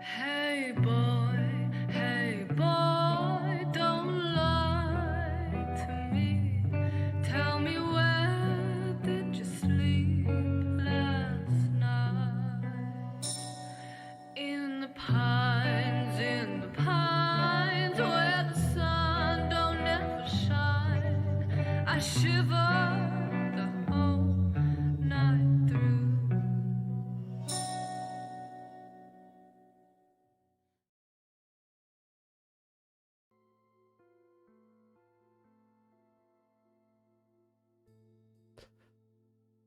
Hey boy, don't lie to me. Tell me where did you sleep last night? In the pines where the sun don't ever shine. I shiver the whole night through.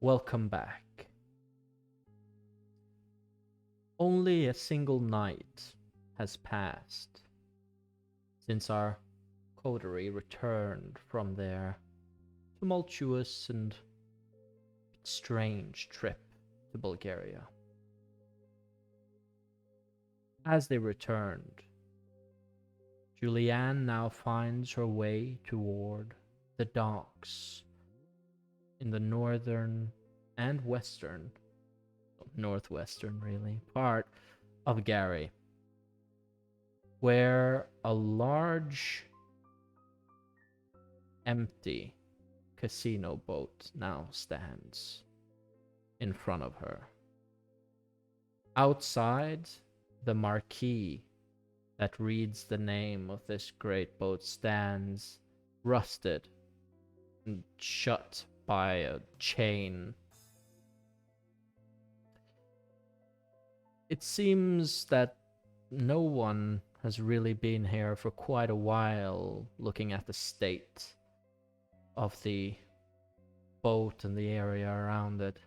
Welcome back. Only a single night has passed since our coterie returned from their tumultuous and strange trip to Bulgaria. As they returned, Julianne now finds her way toward the docks in the northern and western, northwestern really, part of Gary, where a large empty casino boat now stands in front of her. Outside, the marquee that reads the name of this great boat stands rusted and shut by a chain. It seems that no one has really been here for quite a while, looking at the state of the boat and the area around it.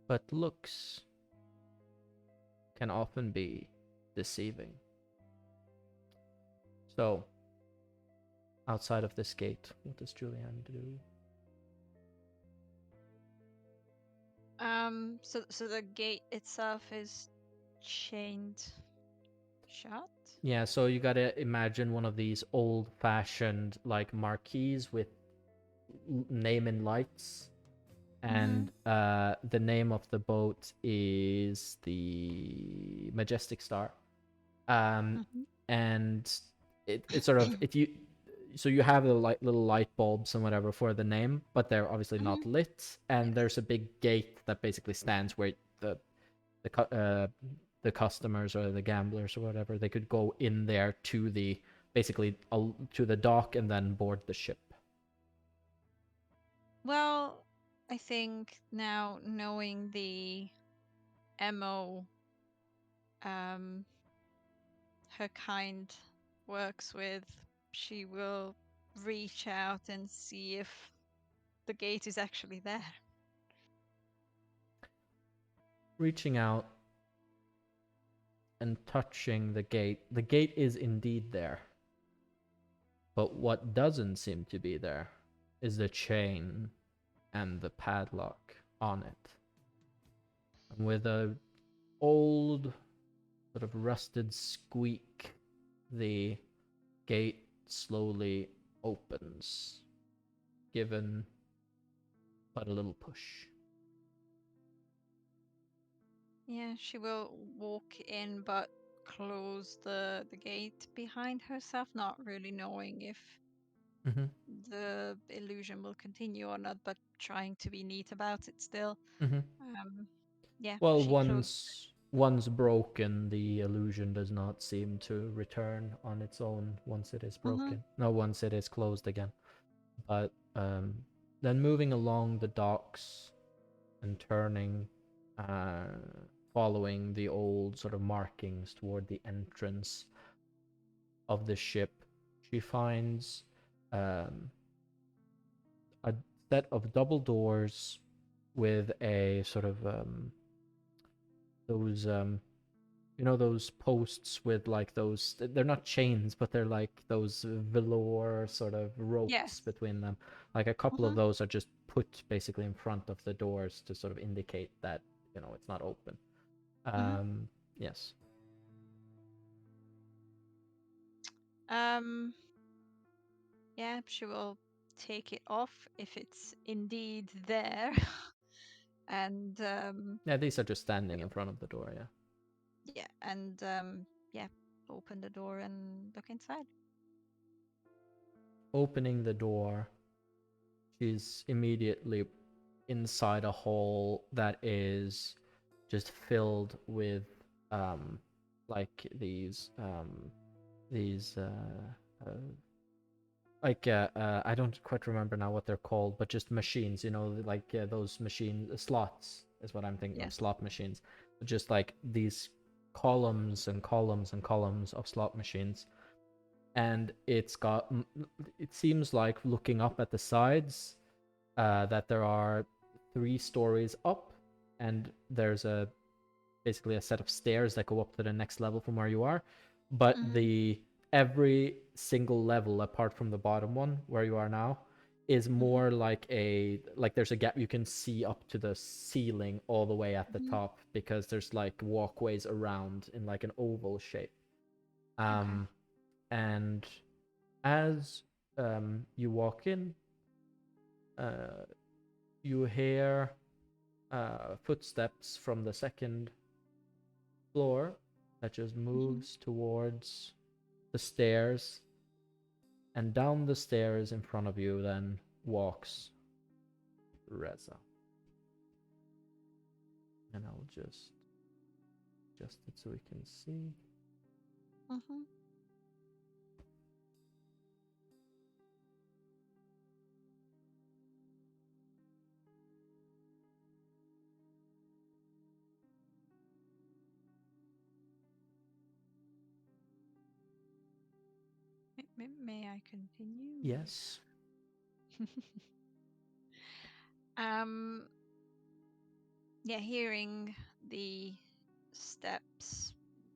But looks can often be deceiving. So, outside of this gate, what does Julianne do? So the gate itself is chained shut? Yeah, so you gotta imagine one of these old-fashioned like marquees with name in lights, and the name of the boat is the Majestic Star. And it's sort of if you so you have the little light bulbs and whatever for the name, but they're obviously not lit, and there's a big gate that basically stands where the customers or the gamblers or whatever, they could go in there to the basically to the dock and then board the ship. Well, I think now knowing the MO her kind works with, she will reach out and see if the gate is actually there. Reaching out and touching the gate is indeed there. But what doesn't seem to be there is the chain and the padlock on it. And with a old, sort of rusted squeak, the gate slowly opens, given but a little push. Yeah, she will walk in but close the gate behind herself, not really knowing if the illusion will continue or not, but trying to be neat about it still. Yeah, Well, she closed. once broken, the illusion does not seem to return on its own once it is broken. No, once it is closed again. But then moving along the docks and turning, following the old sort of markings toward the entrance of the ship, she finds a set of double doors with a sort of those those posts with like those, they're not chains but they're like those velour sort of ropes Yes. between them. Like a couple of those are just put basically in front of the doors to sort of indicate that it's not open. Yes. Yeah, she will take it off if it's indeed there. And Yeah, these are just standing in front of the door, yeah. yeah, and yeah, open the door and look inside. Opening the door, she's immediately inside a hall that is just filled with like these I don't quite remember now what they're called, but just machines, you know, like those machine slots is what I'm thinking of, Yes. slot machines. Just like these columns and columns and columns of slot machines, and it seems like looking up at the sides that there are 3 stories up, and there's basically a set of stairs that go up to the next level from where you are, but the every single level apart from the bottom one where you are now is more like there's a gap. You can see up to the ceiling all the way at the top, because there's like walkways around in like an oval shape. And as you walk in, you hear footsteps from the second floor that just moves towards the stairs, and down the stairs in front of you then walks Reza. And I'll just adjust it so we can see. May I continue? Yes. Yeah, hearing the steps,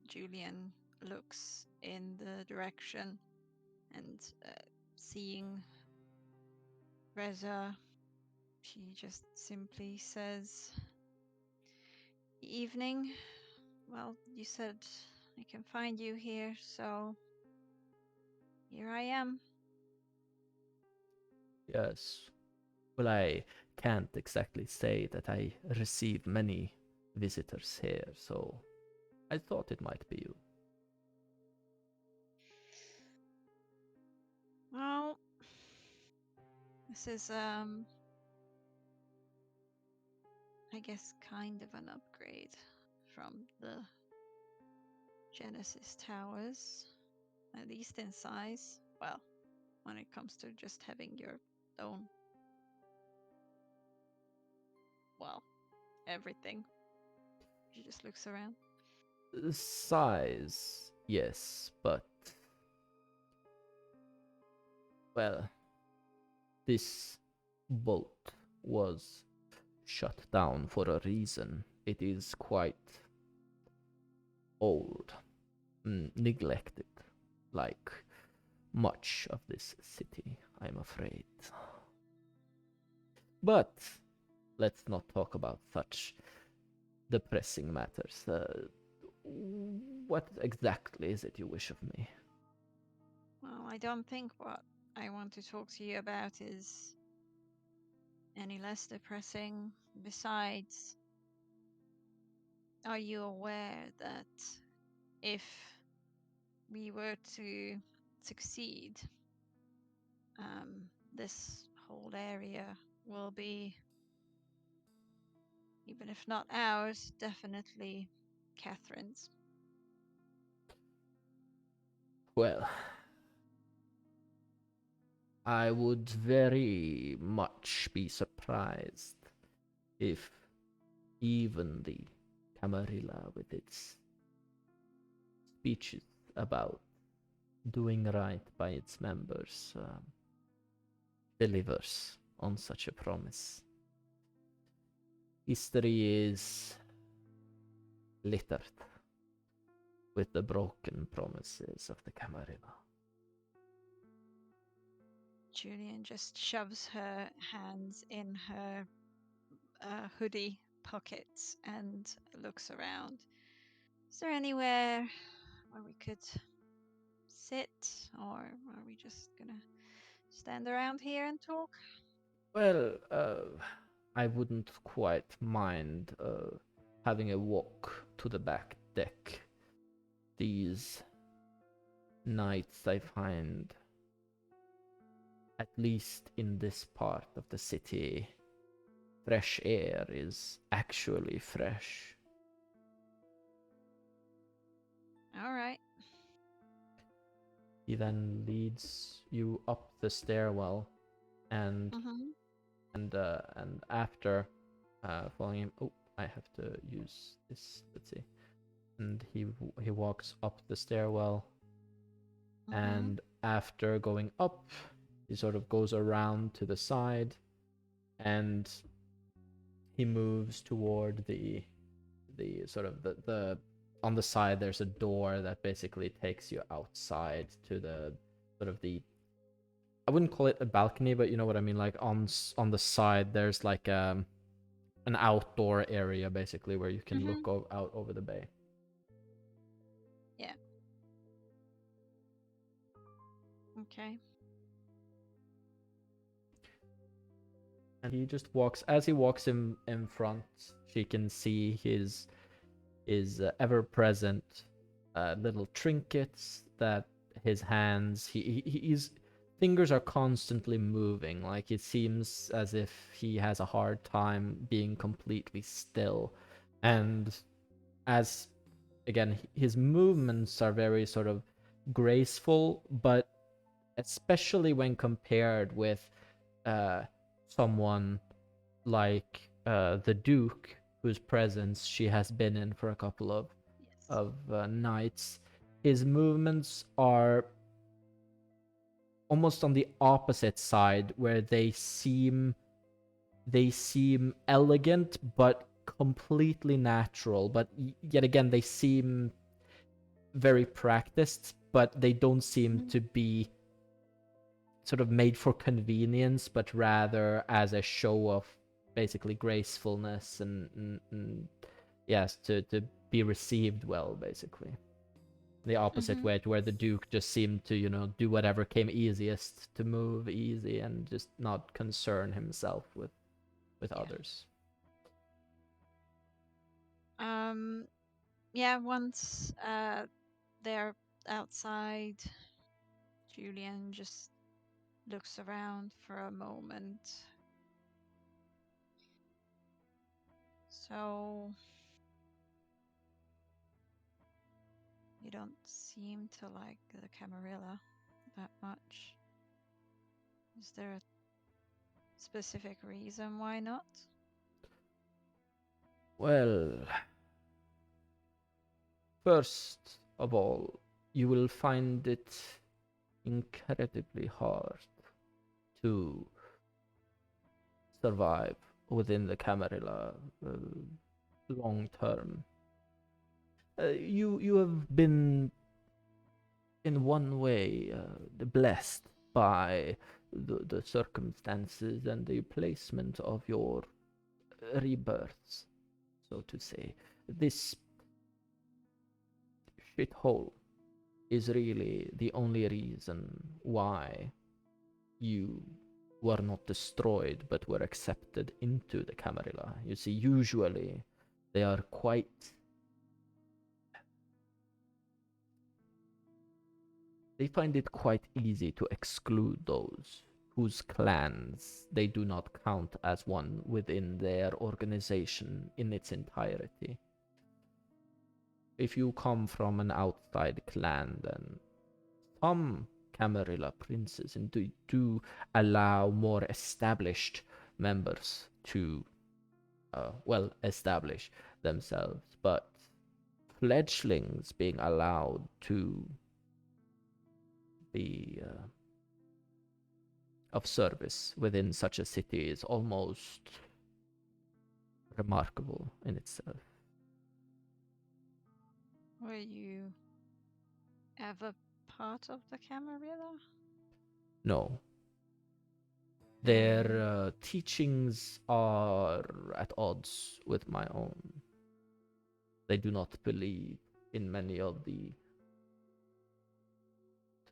Julian looks in the direction and seeing Reza, she just simply says, "Evening. Well, you said I can find you here, so here I am." Yes. Well, I can't exactly say that I receive many visitors here, so I thought it might be you. Well, this is I guess kind of an upgrade from the Genesis Towers, at least in size. Well, when it comes to just having your own, well, everything. She just looks around. Size, yes, but well, this boat was shut down for a reason. It is quite old, neglected, like much of this city, I'm afraid. But let's not talk about such depressing matters. What exactly is it you wish of me? Well, I don't think what I want to talk to you about is any less depressing. Besides, are you aware that if we were to succeed, this whole area will be, even if not ours, definitely Catherine's? Well, I would very much be surprised if even the Camarilla, with its speeches about doing right by its members, delivers on such a promise. History is littered with the broken promises of the Camarilla. Julian just shoves her hands in her hoodie pockets and looks around. Is there anywhere where we could sit, or are we just gonna stand around here and talk? Well, I wouldn't quite mind having a walk to the back deck. These nights I find, at least in this part of the city, fresh air is actually fresh. All right. He then leads you up the stairwell, and Mm-hmm. and after following him, oh, I have to use this. Let's see. And he walks up the stairwell, Mm-hmm. and after going up, he sort of goes around to the side, and he moves toward the sort of the on the side. There's a door that basically takes you outside to the sort of the, I wouldn't call it a balcony, but you know what I mean. Like on the side, there's like an outdoor area basically where you can look Mm-hmm. out over the bay. Yeah. Okay. And he just walks. As he walks in front, she can see his ever present little trinkets that his hands, he's fingers are constantly moving. Like it seems as if he has a hard time being completely still. And as again, his movements are very sort of graceful, but especially when compared with someone like the Duke, whose presence she has been in for a couple Yes. nights, his movements are almost on the opposite side, where they seem elegant but completely natural. But yet again, they seem very practiced, but they don't seem Mm-hmm. to be sort of made for convenience, but rather as a show of basically gracefulness and yes, to be received well, basically. The opposite Mm-hmm. way, to where the Duke just seemed to, do whatever came easiest, to move easy and just not concern himself with Yeah. others. Um. Yeah. Once they're outside, Julian just looks around for a moment. So you don't seem to like the Camarilla that much. Is there a specific reason why not? Well, first of all, you will find it incredibly hard to survive within the Camarilla long term. You have been in one way blessed by the circumstances and the placement of your rebirths, so to say. This shithole is really the only reason why you were not destroyed but were accepted into the Camarilla. You see, usually they are quite. They find it quite easy to exclude those whose clans they do not count as one within their organization in its entirety. If you come from an outside clan, then some Camarilla princes do allow more established members to, establish themselves, but fledglings being allowed to be of service within such a city is almost remarkable in itself. Were you ever part of the Camarilla? No, their Um, teachings are at odds with my own. They do not believe in many of the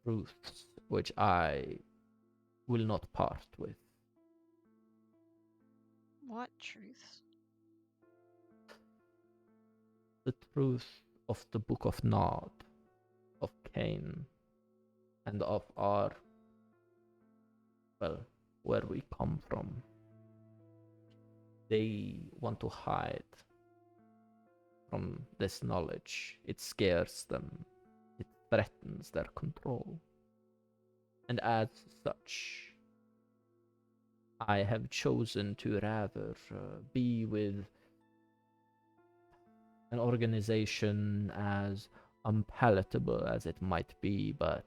truths which I will not part with. What truth? The truth of the Book of Nod, of Cain, and of our, well, where we come from. They want to hide from this knowledge. It scares them. It threatens their control. And as such, I have chosen to rather be with an organization as unpalatable as it might be, but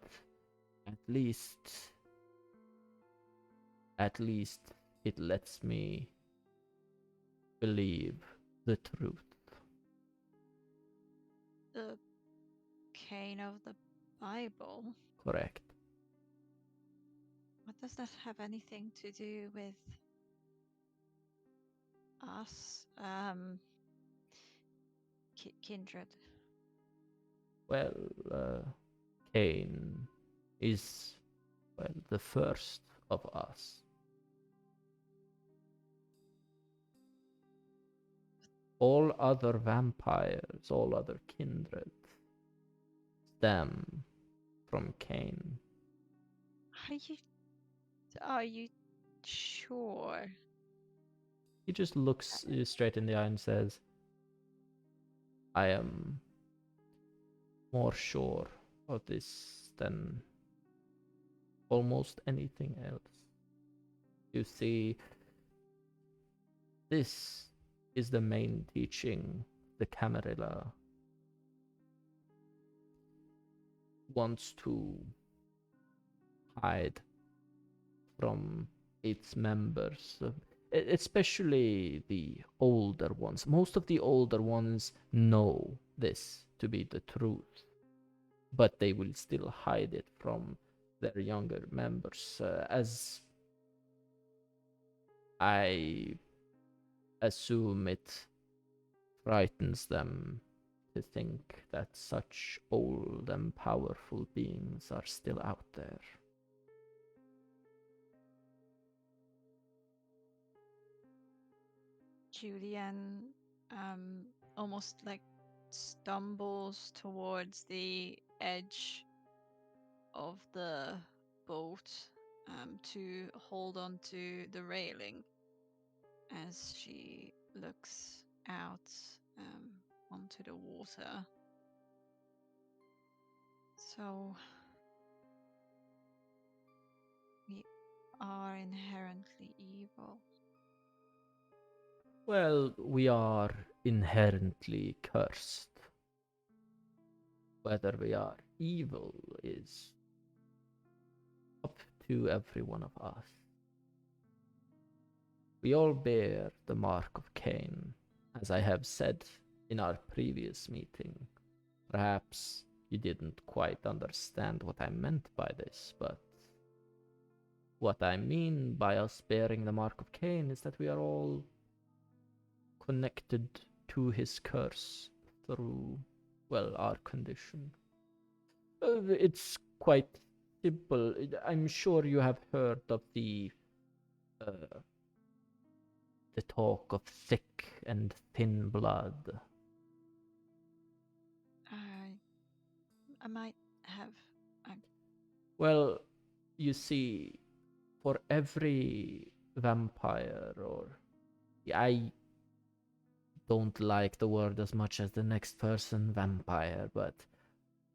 at least it lets me believe the truth. The Cain of the Bible? Correct. What does that have anything to do with us? Kindred. Well, Cain is, well, the first of us. All other vampires, all other kindred, stem from Cain. Are you sure? He just looks you straight in the eye and says, I am more sure of this than almost anything else. You see, this is the main teaching the Camarilla wants to hide from its members, especially the older ones. Most of the older ones know this to be the truth, but they will still hide it from their younger members, as I assume it frightens them to think that such old and powerful beings are still out there. Julianne almost like stumbles towards the edge of the boat to hold on to the railing as she looks out onto the water. So we are inherently evil. Well, we are inherently cursed. Whether we are evil is up to every one of us. We all bear the mark of Cain, as I have said in our previous meeting. Perhaps you didn't quite understand what I meant by this, but what I mean by us bearing the mark of Cain is that we are all connected to his curse through, well, our condition. It's quite simple. I'm sure you have heard of the talk of thick and thin blood. I might have. Well, you see, for every vampire, or I don't like the word as much as the next person, vampire, but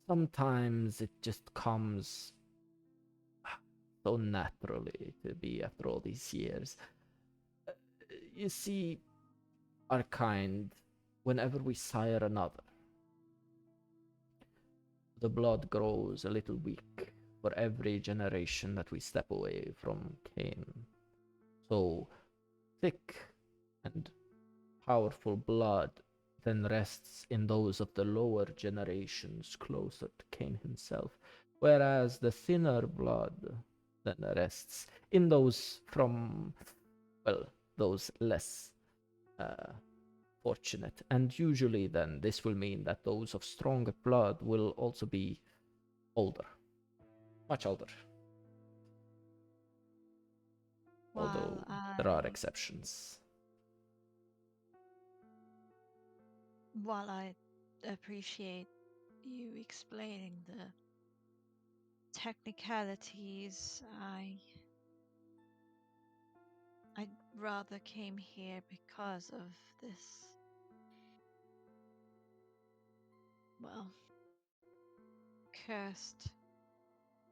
sometimes it just comes so naturally to be after all these years. You see, our kind, whenever we sire another, the blood grows a little weak for every generation that we step away from Cain. So thick and powerful blood then rests in those of the lower generations closer to Cain himself, whereas the thinner blood then rests in those from, well, those less fortunate. And usually then this will mean that those of stronger blood will also be older, much older. Although there are exceptions. While I appreciate you explaining the technicalities, I rather came here because of this, well, cursed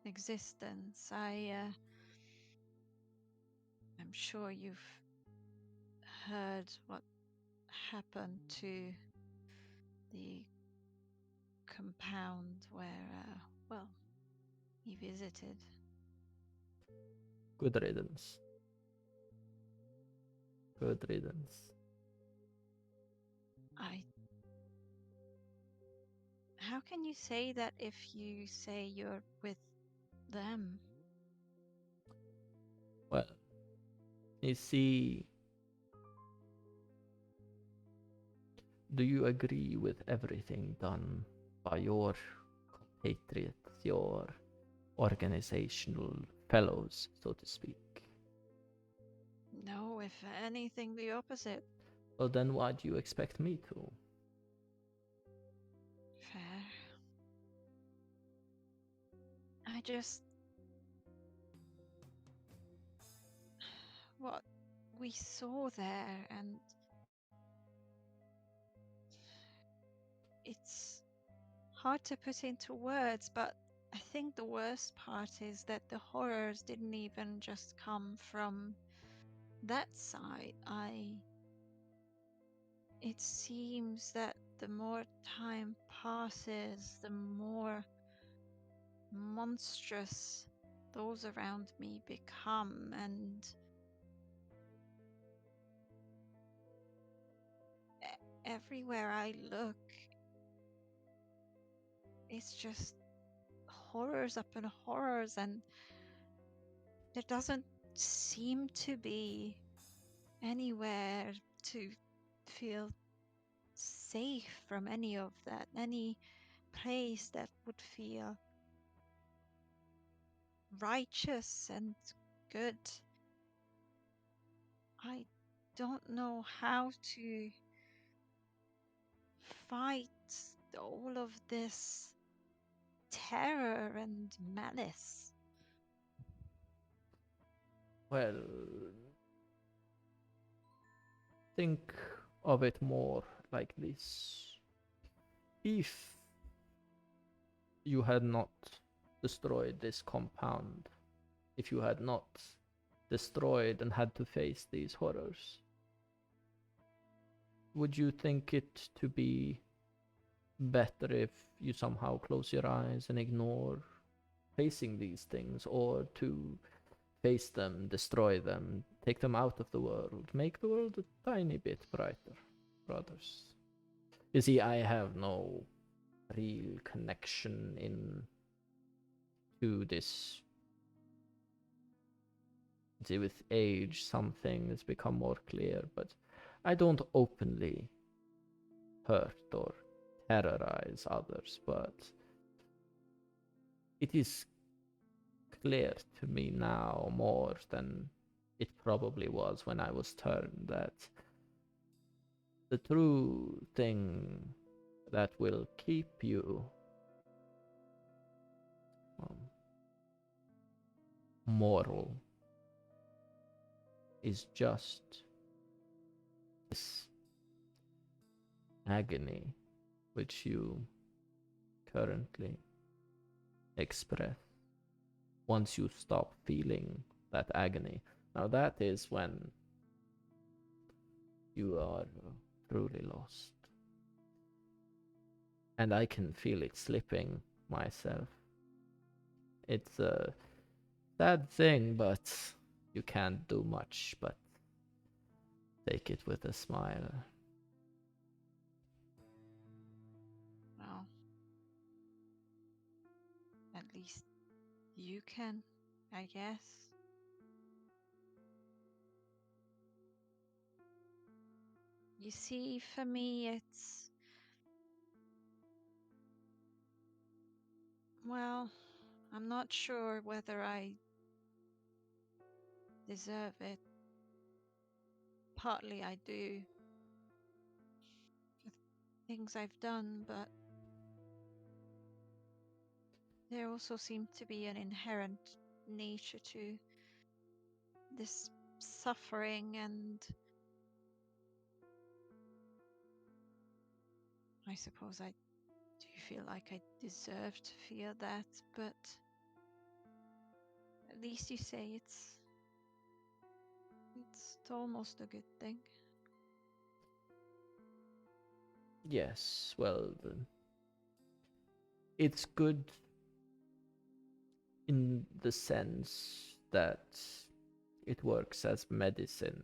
existence. I'm sure you've heard what happened to the compound where, well, he visited. Good riddance. Good riddance. How can you say that if you say you're with them? Well, you see, do you agree with everything done by your compatriots, your organizational fellows, so to speak? No, if anything, the opposite. Well, then why do you expect me to? Fair. I just. What we saw there, and it's hard to put into words, but I think the worst part is that the horrors didn't even just come from that side. It seems that the more time passes, the more monstrous those around me become, and everywhere I look, it's just horrors upon horrors, and there doesn't seem to be anywhere to feel safe from any of that, any place that would feel righteous and good. I don't know how to fight all of this terror and malice. Well, think of it more like this. If you had not destroyed this compound, if you had not destroyed and had to face these horrors, would you think it to be better if you somehow close your eyes and ignore facing these things, or to face them, destroy them, take them out of the world, make the world a tiny bit brighter, brothers? You see, I have no real connection in to this. See, with age, some things become more clear, but I don't openly hurt or terrorize others, but it is clear to me now more than it probably was when I was turned that the true thing that will keep you moral is just this agony which you currently express. Once you stop feeling that agony, now that is when you are truly lost. And I can feel it slipping myself. It's a sad thing, but you can't do much but take it with a smile. Well, at least you can, I guess. You see, for me, it's. Well, I'm not sure whether I deserve it. Partly I do. things I've done, but there also seemed to be an inherent nature to this suffering, and I suppose I do feel like I deserve to feel that, but at least you say it's almost a good thing. Yes, well, it's good in the sense that it works as medicine.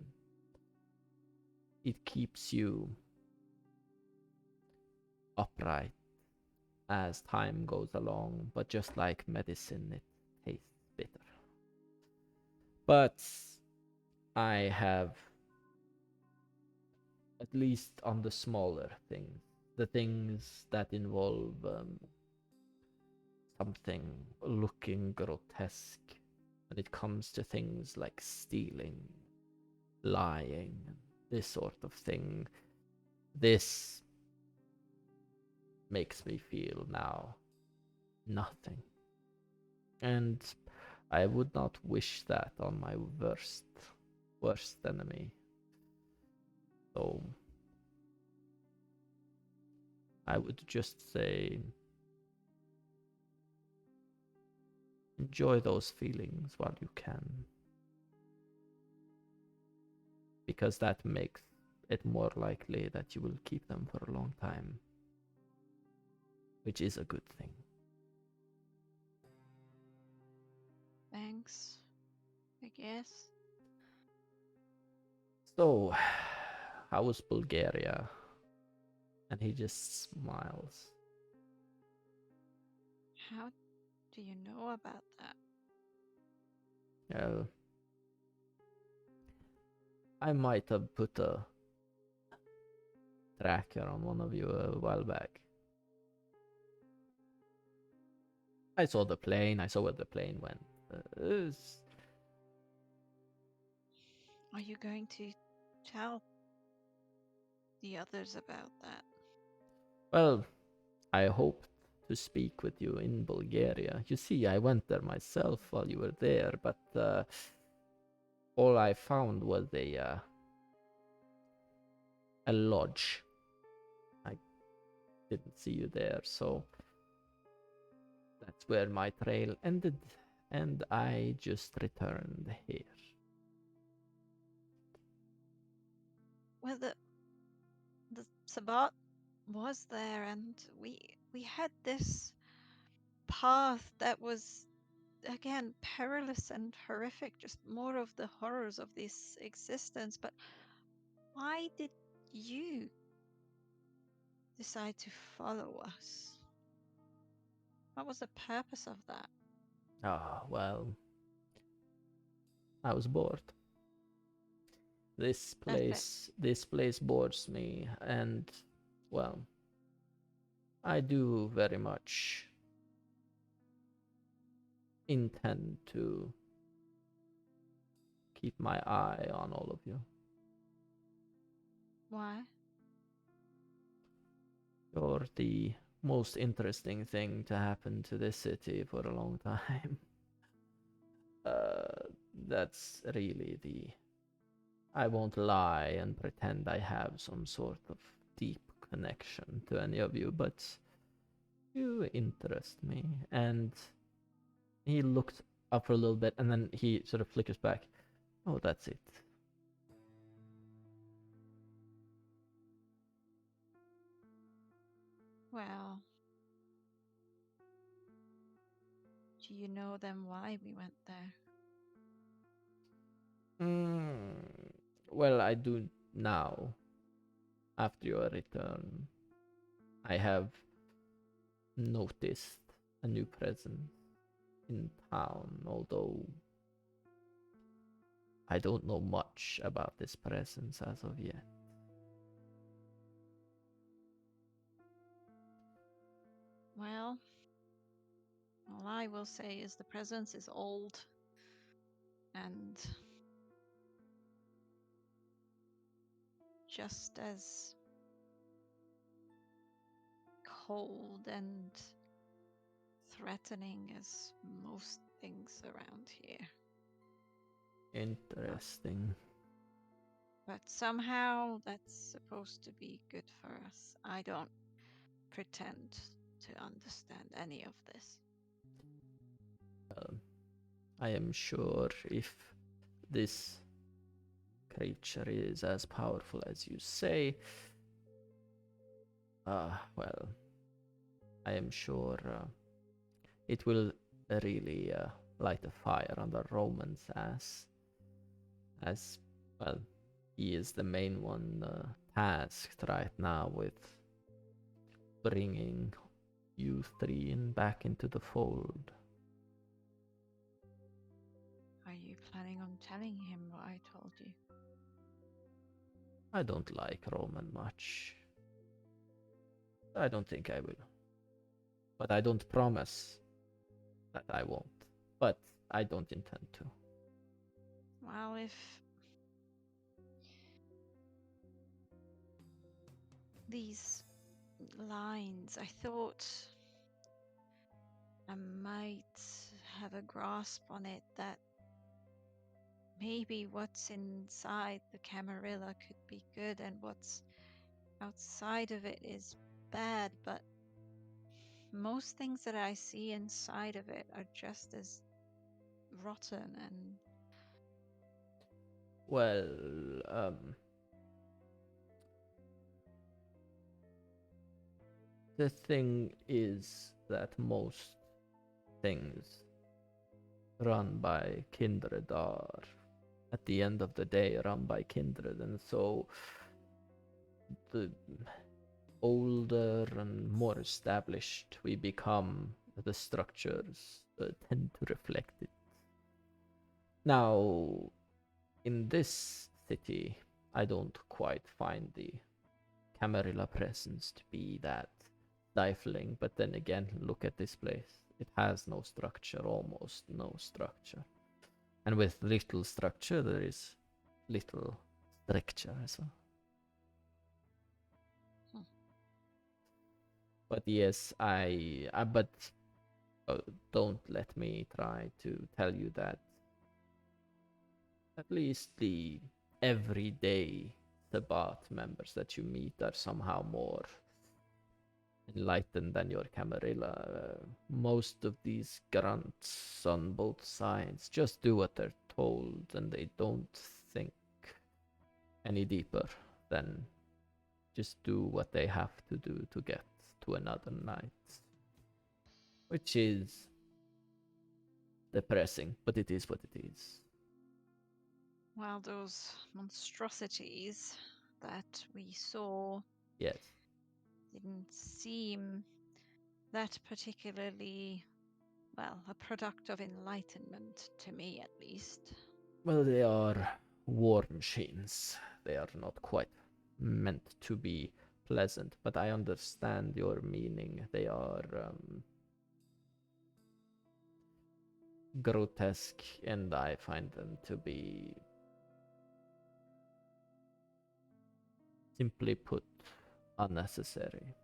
It keeps you upright as time goes along, but just like medicine, it tastes bitter. But I have, at least on the smaller things, the things that involve something looking grotesque, when it comes to things like stealing, lying, this sort of thing. This makes me feel now nothing. And I would not wish that on my worst enemy. So I would just say enjoy those feelings while you can, because that makes it more likely that you will keep them for a long time, which is a good thing. Thanks, I guess. So, how was Bulgaria? And he just smiles. How do you know about that? Well, I might have put a tracker on one of you a while back. I saw the plane. I saw where the plane went. Are you going to tell the others about that? Well, I hoped to speak with you in Bulgaria. You see, I went there myself while you were there, but all I found was a lodge. I didn't see you there, so that's where my trail ended, and I just returned here. Well, the Sabbat was there, and we had this path that was again perilous and horrific, just more of the horrors of this existence. But why did you decide to follow us? What was the purpose of that? Ah, well, I was bored. This That's it. place bores me, and well, I do very much intend to keep my eye on all of you. Why? You're the most interesting thing to happen to this city for a long time. That's really the. I won't lie and pretend I have some sort of deep connection to any of you, but you interest me. And he looked up for a little bit, and then he sort of flickers back. Oh, that's it. Well, do you know then why we went there? Mm, well, I do now. After your return, I have noticed a new presence in town, although I don't know much about this presence as of yet. Well, all I will say is the presence is old and just as cold and threatening as most things around here. Interesting. But somehow that's supposed to be good for us. I don't pretend to understand any of this. I am sure if this creature is as powerful as you say, well, I am sure it will really light a fire under Roman's ass. As well, he is the main one tasked right now with bringing you three back into the fold. Are you planning on telling him what I told you? I don't like Roman much. I don't think I will. But I don't promise that I won't. But I don't intend to. Well, if these lines, I thought I might have a grasp on it that maybe what's inside the Camarilla could be good and what's outside of it is bad, but most things that I see inside of it are just as rotten and Well, the thing is that most things run by kindred are, at the end of the day, run by kindred, and so the older and more established we become, the structures tend to reflect it. Now, in this city, I don't quite find the Camarilla presence to be that stifling, but then again, look at this place. It has no structure, almost no structure. And with little structure, there is little stricture as well. But yes, but don't let me try to tell you that at least the everyday Sabat members that you meet are somehow more enlightened than your Camarilla. Most of these grunts on both sides just do what they're told and they don't think any deeper than just do what they have to do to get to another night. Which is depressing, but it is what it is. well, those monstrosities that we saw Yes. didn't seem that particularly, well, a product of enlightenment to me at least. Well, they are war machines. They are not quite meant to be pleasant, but I understand your meaning. They are grotesque, and I find them to be, simply put, unnecessary.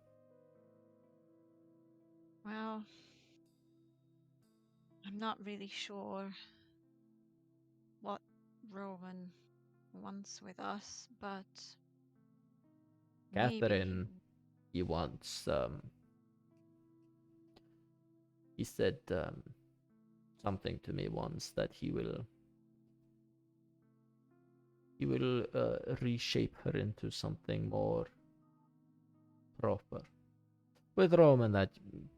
Well, I'm not really sure what Rowan wants with us, but maybe. Catherine, he wants, he said something to me once that he will reshape her into something more proper. With Roman, that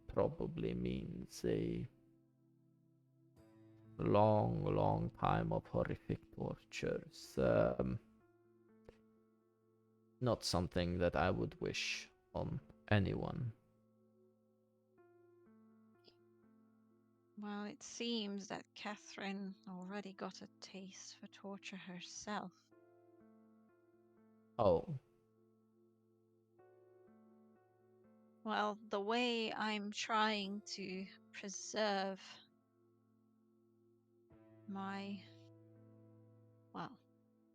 probably means a long, long time of horrific tortures. Not something that I would wish on anyone. Well, it seems that Catherine already got a taste for torture herself. Oh, Well, the way I'm trying to preserve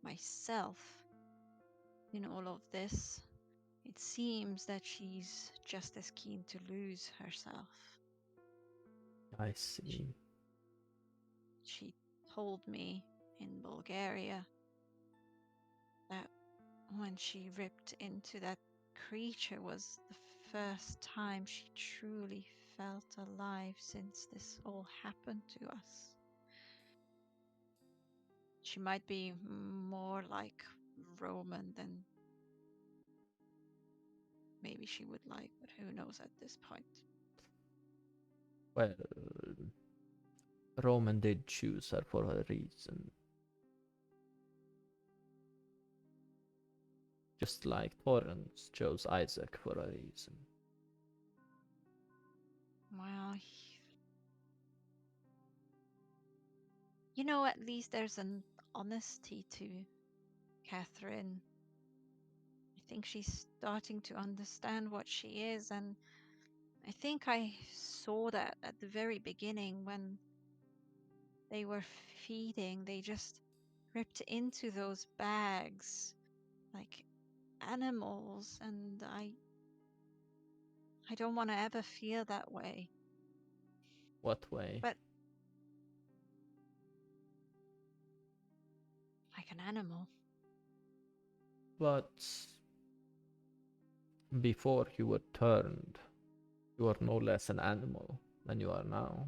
myself in all of this it seems that she's just as keen to lose herself. I see. She told me in Bulgaria that when she ripped into that creature was the first time she truly felt alive since this all happened to us. She might be more like Roman than maybe she would like, but who knows at this point. Well, Roman did choose her for a reason. Just like Torrance chose Isaac for a reason. Well, you know, at least there's an honesty to Catherine. I think she's starting to understand what she is, and I think I saw that at the very beginning when they were feeding. They just ripped into those bags like animals, and I don't want to ever feel that way. What way? But like an animal. But before you were turned, you were no less an animal than you are now.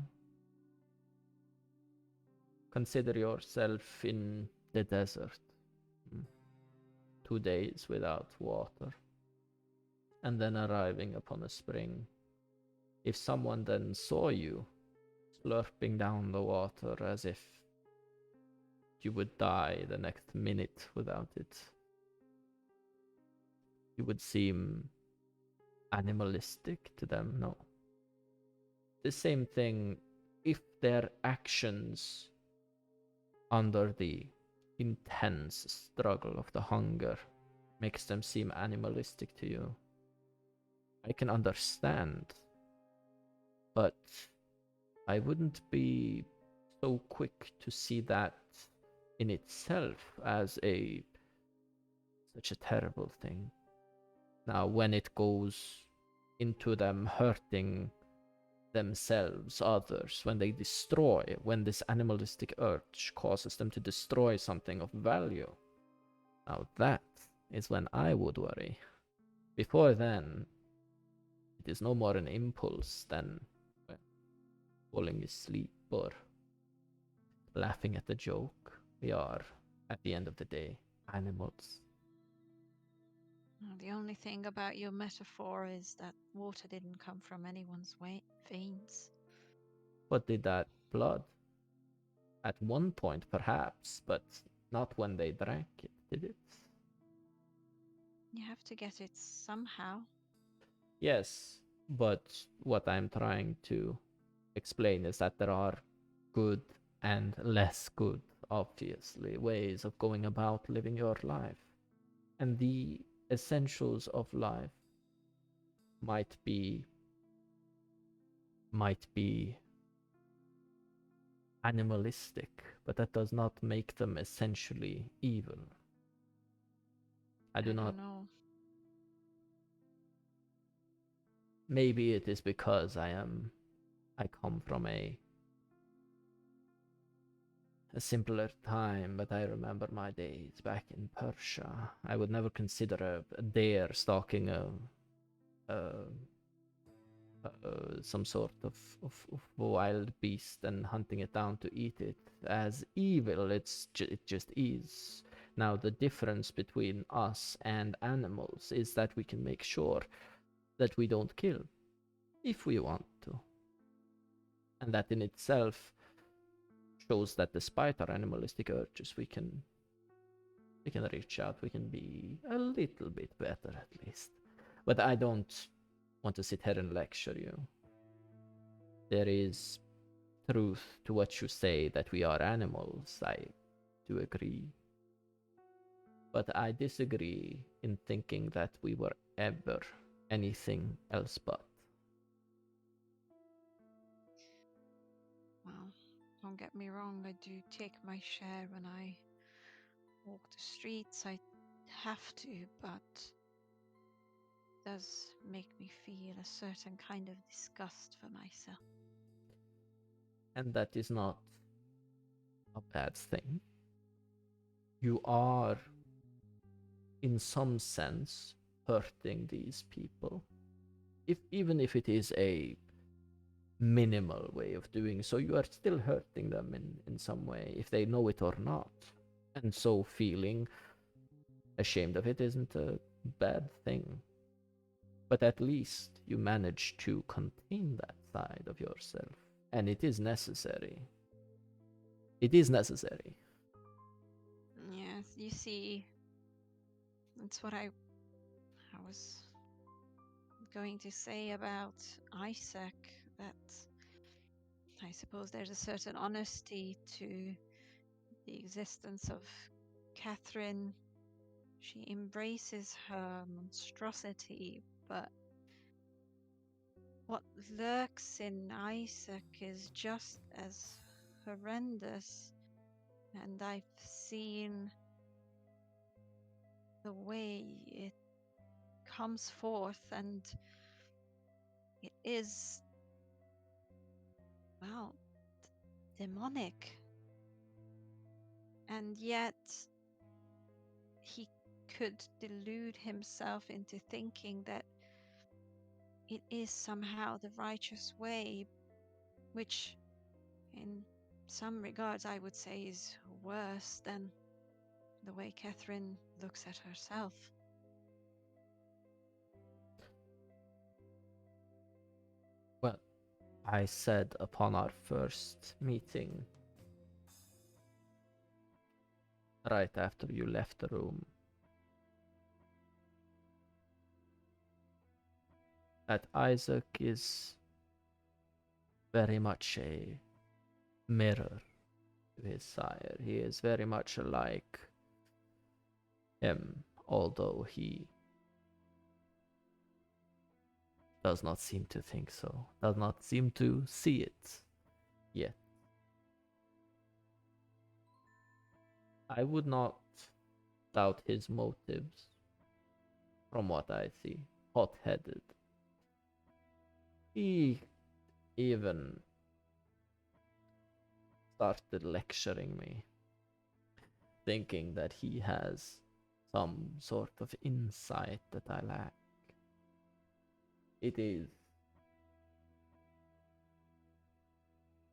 Consider yourself in the desert. 2 days without water, and then arriving upon a spring. If someone then saw you slurping down the water as if you would die the next minute without it, you would seem animalistic to them, no? The same thing if their actions under the intense struggle of the hunger makes them seem animalistic to you. I can understand, but I wouldn't be so quick to see that in itself as such a terrible thing. Now, when it goes into them hurting themselves, others, when they destroy, when this animalistic urge causes them to destroy something of value, now that is when I would worry. Before then, it is no more an impulse than falling asleep or laughing at the joke. We are, at the end of the day, animals. The only thing about your metaphor is that water didn't come from anyone's veins. What did that blood? At one point, perhaps, but not when they drank it, did it? You have to get it somehow. Yes, but what I'm trying to explain is that there are good and less good, obviously, ways of going about living your life. And the essentials of life might be animalistic, but that does not make them essentially evil. I do not don't know. Maybe it is because I come from a simpler time, but I remember my days back in Persia. I would never consider a deer stalking some sort of wild beast and hunting it down to eat it as evil. It just is. Now the difference between us and animals is that we can make sure that we don't kill if we want to, and that in itself shows that despite our animalistic urges, we can reach out. We can be a little bit better at least. But I don't want to sit here and lecture you. There is truth to what you say that we are animals. I do agree. But I disagree in thinking that we were ever anything else but. Well, don't get me wrong, I do take my share when I walk the streets. I have to, but does make me feel a certain kind of disgust for myself. And that is not a bad thing. You are, in some sense, hurting these people. Even if it is a minimal way of doing so, you are still hurting them in some way, if they know it or not. And so feeling ashamed of it isn't a bad thing. But at least you manage to contain that side of yourself. And it is necessary. It is necessary. Yes, you see, that's what I was going to say about ITSOC, that I suppose there's a certain honesty to the existence of Catherine. She embraces her monstrosity, but what lurks in ITSOC is just as horrendous. And I've seen the way it comes forth, and it is, well, demonic. And yet he could delude himself into thinking that it is somehow the righteous way, which in some regards I would say is worse than the way Catherine looks at herself. Well, I said upon our first meeting, right after you left the room, that ITSOC is very much a mirror to his sire. He is very much like him, although he does not seem to think so, does not seem to see it yet. I would not doubt his motives from what I see. Hot headed. He even started lecturing me, thinking that he has some sort of insight that I lack. It is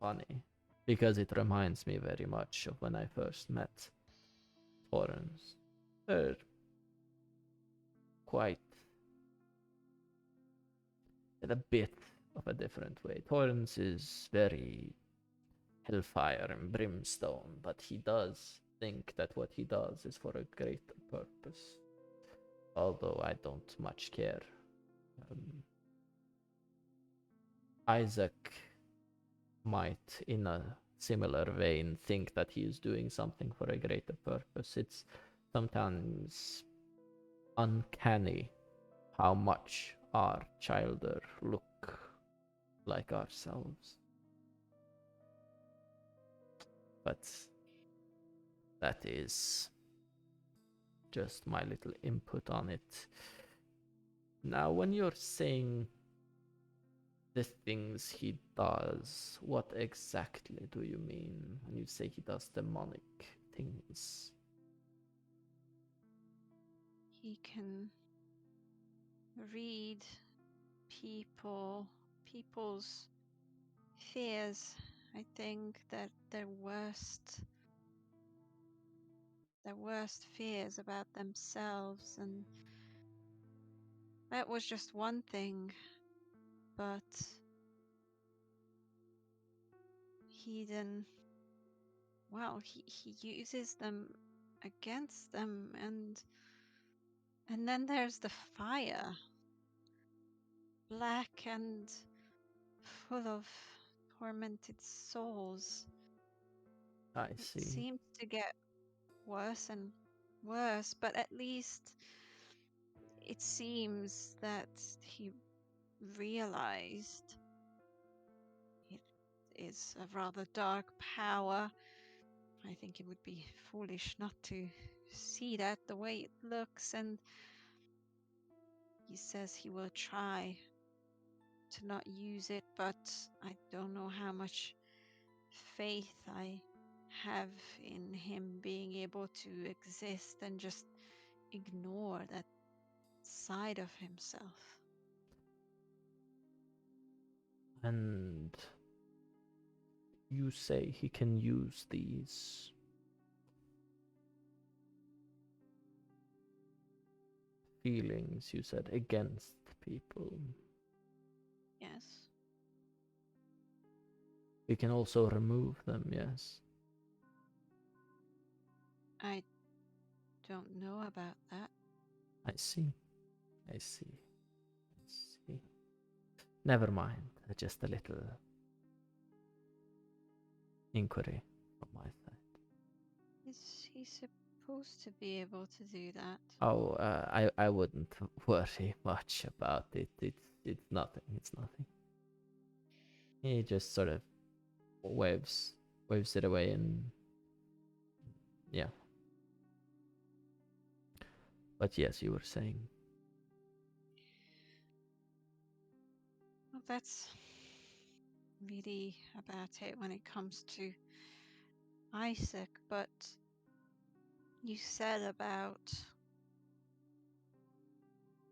funny because it reminds me very much of when I first met Torrens. They're quite in a bit of a different way. Torrens is very hellfire and brimstone, but he does think that what he does is for a greater purpose. Although I don't much care. ITSOC might, in a similar vein, think that he is doing something for a greater purpose. It's sometimes uncanny how much our childer look like ourselves. But that is just my little input on it. Now, when you're saying the things he does, what exactly do you mean when you say he does demonic things? He can read people's fears. I think that their worst fears about themselves, and that was just one thing, but he then, well, he uses them against them, and then there's the fire, black and full of tormented souls. I It see. seems to get worse and worse, but at least it seems that he realized it is a rather dark power. I think it would be foolish not to see that the way it looks, and He says he will try to not use it, but I don't know how much faith I have in him being able to exist and just ignore that side of himself. And you say he can use these feelings, you said, against people. Yes. We can also remove them, yes. I don't know about that. I see. I see. I see. Never mind. Just a little inquiry from my side. Is he supposed to be able to do that? Oh, I wouldn't worry much about it. It's nothing. It's nothing. He just sort of waves it away, and yeah. But yes, you were saying. Well, that's really about it when it comes to ITSOC, but you said about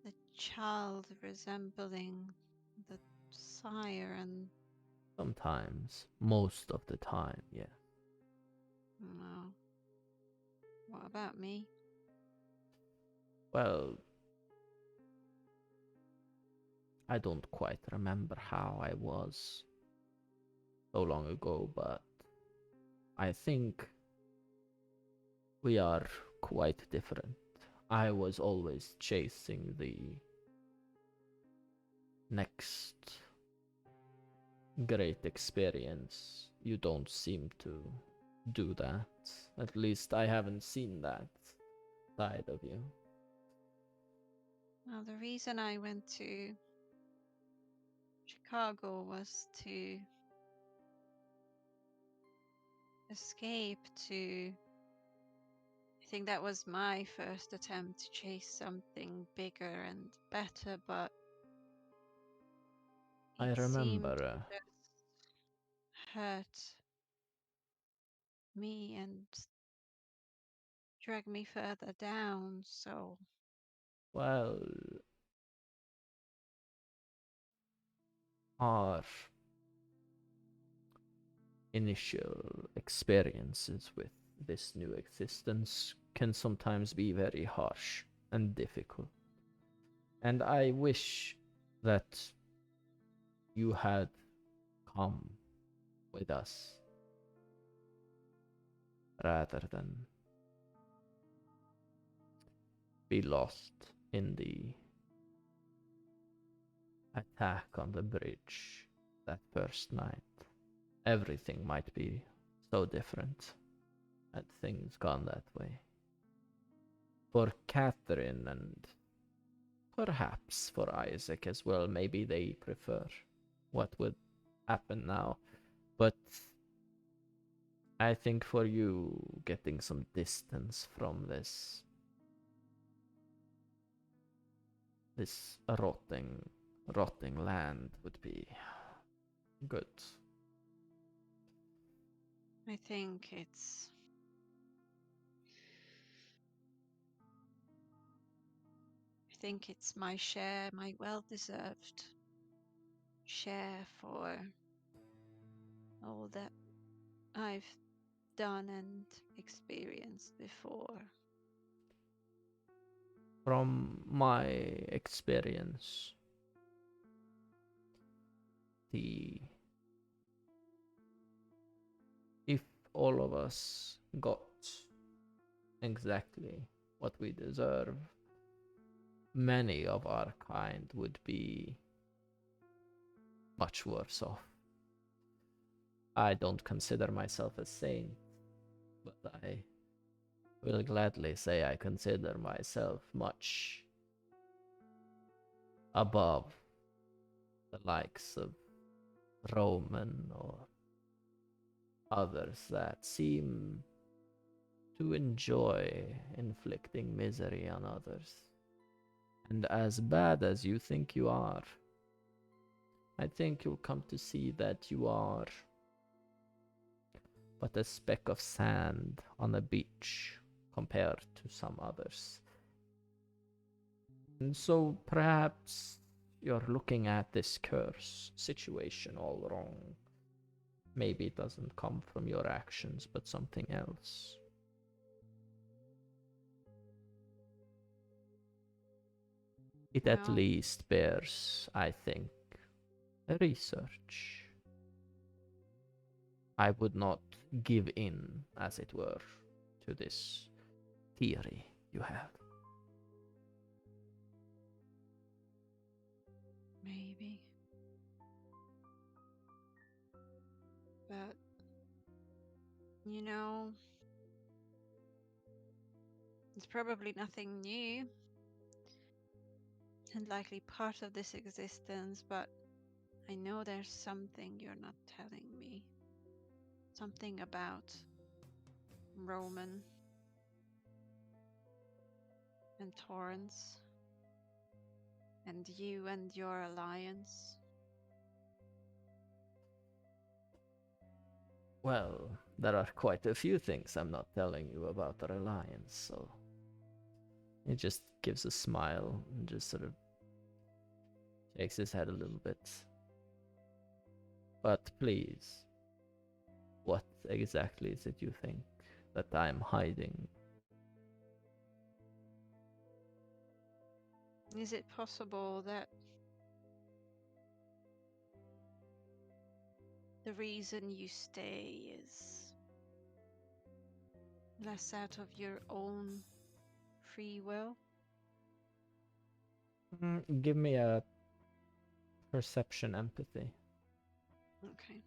the child resembling the sire, and Sometimes, most of the time, yeah. well, what about me? Well, I don't quite remember how I was so long ago, but I think we are quite different. I was always chasing the next great experience. You don't seem to do that. At least I haven't seen that side of you. Well, the reason I went to Chicago was to escape to. I think that was my first attempt to chase something bigger and better, but I it seemed to remember. just hurt me and drag me further down. So Well, our initial experiences with this new existence can sometimes be very harsh and difficult. And I wish that you had come with us rather than be lost in the attack on the bridge that first night. Everything might be so different had things gone that way. For Catherine and perhaps for ITSOC as well, maybe they prefer what would happen now. But I think for you, getting some distance from this rotting land would be good. I think it's my share, my well-deserved share for all that I've done and experienced before. From my experience, the if all of us got exactly what we deserve, many of our kind would be much worse off. I don't consider myself a saint, but I will gladly say I consider myself much above the likes of Roman or others that seem to enjoy inflicting misery on others. And as bad as you think you are, I think you'll come to see that you are but a speck of sand on a beach compared to some others. And so perhaps you're looking at this curse situation all wrong. Maybe it doesn't come from your actions, but something else. It at Well, least bears, I think, a research. I would not give in, as it were, to this theory you have. maybe. But, you know, it's probably nothing new and likely part of this existence, but I know there's something you're not telling me. Something about Roman and Torrance and you and your alliance. Well, there are quite a few things I'm not telling you about our alliance, so he just gives a smile and just sort of shakes his head a little bit. But please, what exactly is it you think that I'm hiding? Is it possible that the reason you stay is less out of your own free will? Give me a perception empathy. Okay.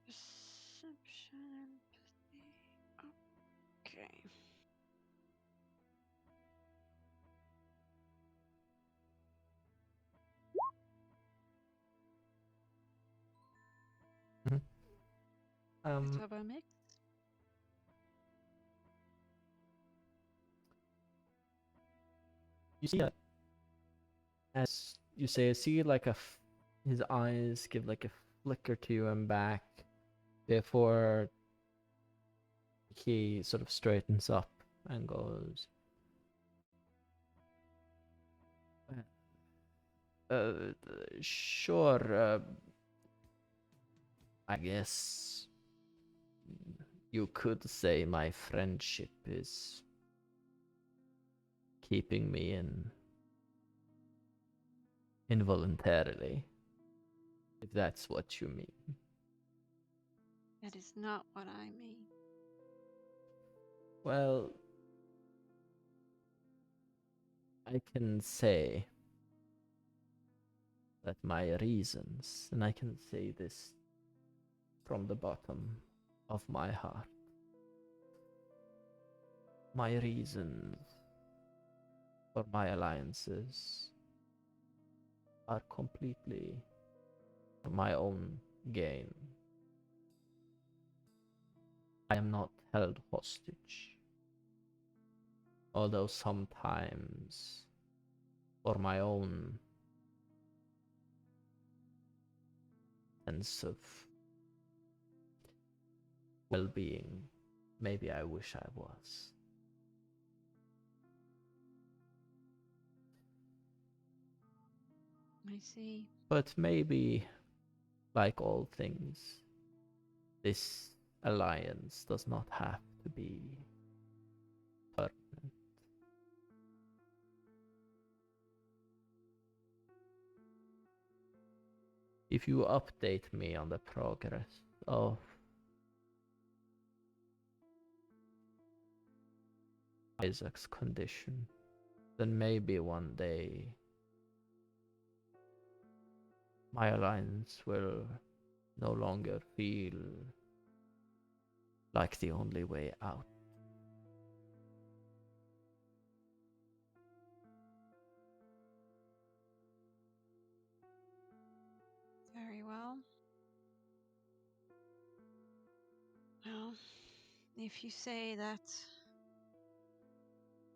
Perception, empathy. Okay. Mhm. Bit of a mix. You see, as you say, see like his eyes give like a flicker to you and back before he sort of straightens up and goes, uh, sure, I guess you could say my friendship is keeping me in involuntarily, if that's what you mean. That is not what I mean. Well, I can say that my reasons, and I can say this from the bottom of my heart, my reasons for my alliances are completely for my own gain. I am not held hostage, although sometimes for my own sense of well-being, maybe I wish I was. I see. But maybe, like all things, this alliance does not have to be permanent. If you update me on the progress of Isaac's condition, then maybe one day my alliance will no longer feel like the only way out. Very well. if you say that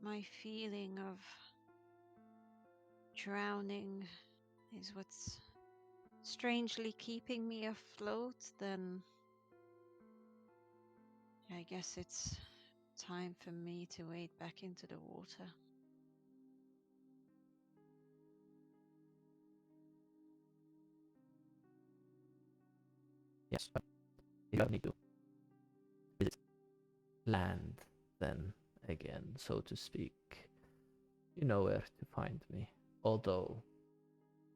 my feeling of drowning is what's strangely keeping me afloat, then I guess it's time for me to wade back into the water. Yes, but you don't need to visit land then again, so to speak. You know where to find me. Although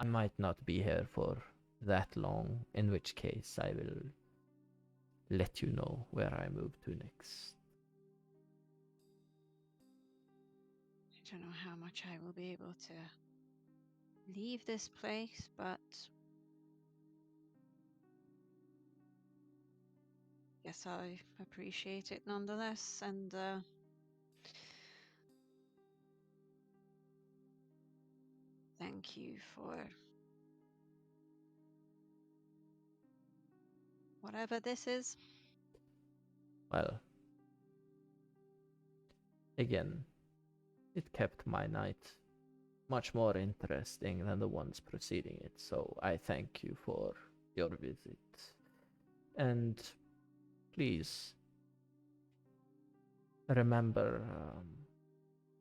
I might not be here for that long, in which case I will let you know where I move to next. I don't know how much I will be able to leave this place, but guess I appreciate it nonetheless, and thank you for whatever this is. Well, again, it kept my night much more interesting than the ones preceding it, so I thank you for your visit. And please remember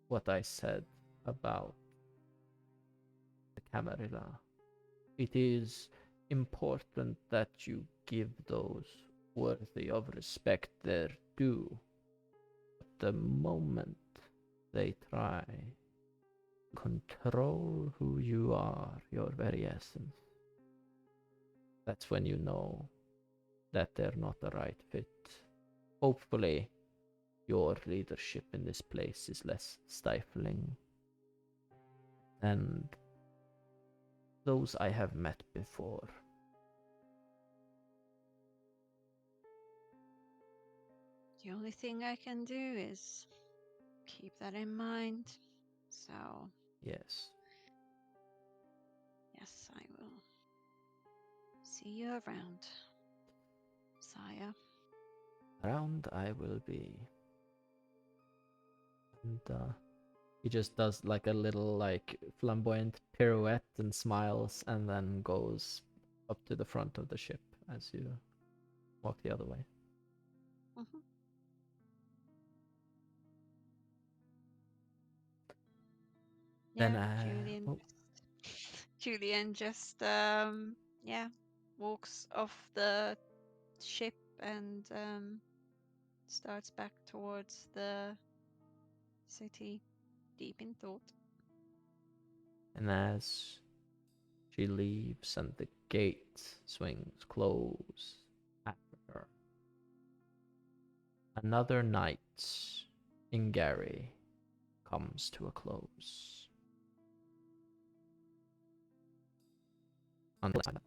what I said about the Camarilla. It is important that you give those worthy of respect their due. The moment they try to control who you are, your very essence, that's when you know that they're not the right fit. Hopefully, your leadership in this place is less stifling than those I have met before. The only thing I can do is keep that in mind. So, Yes. yes, I will see you around, sire. Around I will be. And he just does like a little like flamboyant pirouette and smiles and then goes up to the front of the ship as you walk the other way. Mhm. Then Yeah, Julian just yeah, walks off the ship and starts back towards the city, deep in thought. and as she leaves and the gate swings close after her, another night in Gary comes to a close. Until next time.